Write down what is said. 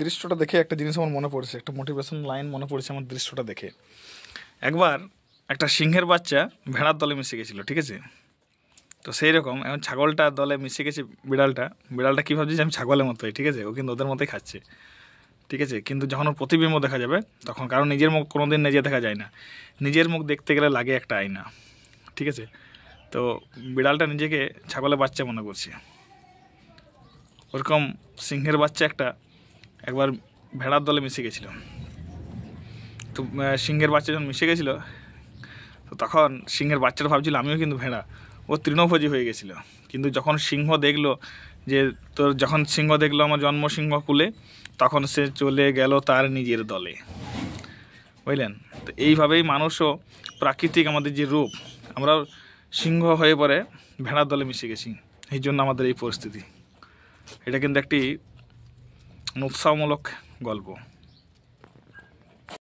দৃশ্যটা দেখে একটা জিনিস আমার মনে পড়েছে, একটা মোটিভেশন লাইন মনে পড়েছে আমার দৃশ্যটা দেখে। একবার একটা সিংহের বাচ্চা ভেড়ার দলে মিশে গেছিলো, ঠিক আছে? তো সেই রকম এখন ছাগলটার দলে মিশে গেছে বিড়ালটা কী ভাবছে যে আমি ছাগলের মতোই, ঠিক আছে? ও কিন্তু ওদের মতোই খাচ্ছে, ঠিক আছে? কিন্তু যখন ওর প্রতিবিম্ব দেখা যাবে তখন, কারণ নিজের মুখ কোনো দিন নিজে দেখা যায় না, নিজের মুখ দেখতে গেলে লাগে একটা আয়না, ঠিক আছে? তো বিড়ালটা নিজেকে ছাগলের বাচ্চা মনে করছে। ওরকম সিংহের বাচ্চা একবার ভেড়ার দলে মিশে গেছিল। তো সিংহের বাচ্চা যখন মিশে গেছিলো, তো তখন সিংহের বাচ্চাটা ভাবছিল আমিও কিন্তু ভেড়া। ও তৃণভোজী হয়ে গেছিলো। কিন্তু যখন সিংহ দেখলো আমার জন্ম সিংহ কুলে, তখন সে চলে গেল তার নিজের দলে, বুঝলেন? তো এইভাবেই মানুষও প্রাকৃতিক আমাদের যে রূপ, আমরা সিংহ হয়ে পরে ভেড়ার দলে মিশে গেছি, এই জন্য আমাদের এই পরিস্থিতি। এটা কিন্তু একটি উৎসাহমূলক গল্প।